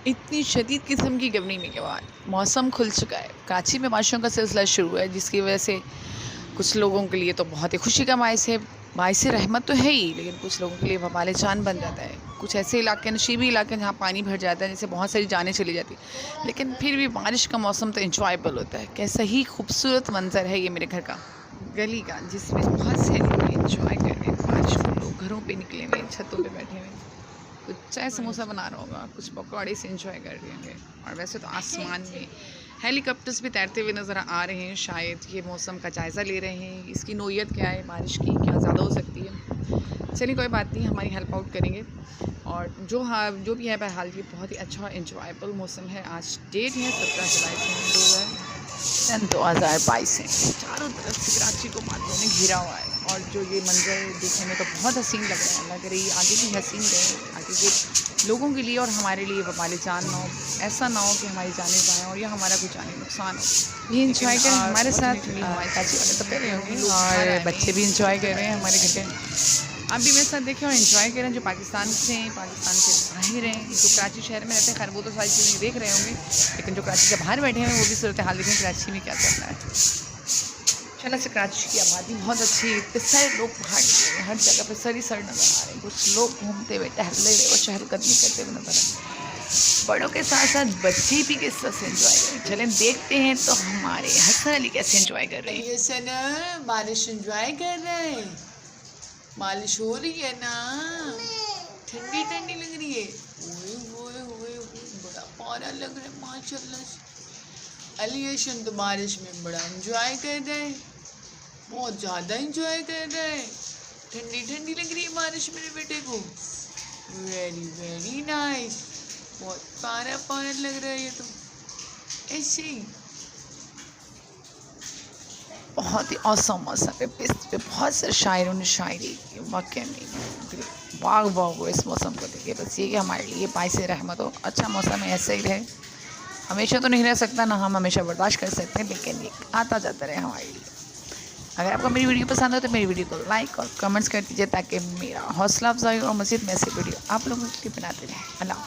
इतनी शदीद किस्म की गर्मी के बाद मौसम खुल चुका है। कराची में बारिशों का सिलसिला शुरू है, जिसकी वजह से कुछ लोगों के लिए तो बहुत ही खुशी का बायस है, बायस रहमत तो है ही, लेकिन कुछ लोगों के लिए वबाल जान बन जाता है। कुछ ऐसे इलाके, नशीबी इलाके हैं जहाँ पानी भर जाता है, जिससे बहुत सारी जानें चली जाती हैं। लेकिन फिर भी बारिश का मौसम तो इंजॉयबल होता है। कैसा ही खूबसूरत मंजर है ये मेरे घर का, गली का, जिसमें बहुत से लोग इंजॉय कर रहे हैं बारिश को। लोग घरों पर निकले हुए, छतों पर बैठे हुए, कुछ चाय समोसा बना रहा होगा, कुछ पकौड़े से इंजॉय कर रहे होंगे। और वैसे तो आसमान में हेलीकॉप्टर्स भी तैरते हुए नज़र आ रहे हैं। शायद ये मौसम का जायज़ा ले रहे हैं, इसकी नोयत क्या है, बारिश की क्या ज़्यादा हो सकती है। चलिए कोई बात नहीं, हमारी हेल्प आउट करेंगे। और जो भी है बहरहाल ये बहुत ही अच्छा और इंजॉयबल मौसम है। आज डेट है 17 जुलाई 2022 है। चारों तरफ से कराची को बादलों ने घिरा हुआ है, और जो ये मंजर देखने में तो बहुत हसीन लग रहा है। लग रही आगे भी हसीन रहे, आगे के लोगों के लिए और हमारे लिए वबाल जान ना हो। ऐसा ना हो कि हमारी जाने जाएँ और या हमारा कुछ जाने नुकसान हो। ये इंजॉय करें हमारे साथ। हमारे चाची वाले तो कर रहे होंगे और बच्चे भी इंजॉय कर रहे हैं हमारे घर पे। आप भी मेरे साथ देखें और इन्जॉय करें। जो पाकिस्तान से हैं, पाकिस्तान से बाहर हैं, जो कराची शहर में रहते हैं, खैर वो तो सारी चीज़ें देख रहे होंगे, लेकिन जो कराची से बाहर बैठे हैं वो भी सूरत हाल देखें कराची में क्या चल रहा है। चला से कराची की आबादी बहुत अच्छी है। इतने सारे लोग बाहर निकले, हर जगह पे सर ही सर नज़र आ रहे हैं। कुछ लोग घूमते हुए, टहलते हुए और चहलकदमी करते हुए नजर आ रहे हैं। बड़ों के साथ साथ बच्चे भी किस तरह से इंजॉय कर रहे हैं, चलें देखते हैं। तो हमारे हसन अली कैसे इंजॉय कर रहे हैं। सना बारिश इंजॉय कर रहे हैं, बारिश हो रही है ना, ठंडी ठंडी लग रही है। ओए ओए ओए ओए, बड़ा प्यारा लग रहा है माशाल्लाह से। अलियशन तो बारिश में बड़ा इंजॉय कर रहे हैं, बहुत ज़्यादा इंजॉय कर रहे हैं। ठंडी ठंडी लग रही है बारिश मेरे बेटे को। वेरी वेरी नाइस, बहुत प्यारा प्यारा लग रहा है ये तो। ऐसे ही बहुत ही औसम मौसम है। इस पे बहुत से शायरों ने शायरी की, वाकई में बाग बाग हो इस मौसम को देखिए। बस ये कि हमारे लिए बाइस रहमत हो, अच्छा मौसम है, ऐसे ही रहे। हमेशा तो नहीं रह सकता ना, हम हमेशा बर्दाश्त कर सकते हैं, लेकिन ये आता जाता रहे हमारे लिए। अगर आपको मेरी वीडियो पसंद हो तो मेरी वीडियो को लाइक और कमेंट्स कर दीजिए, ताकि मेरा हौसला अफजाई और मज़ीद में ऐसी वीडियो आप लोगों के लिए बनाते रहें। अल्लाह।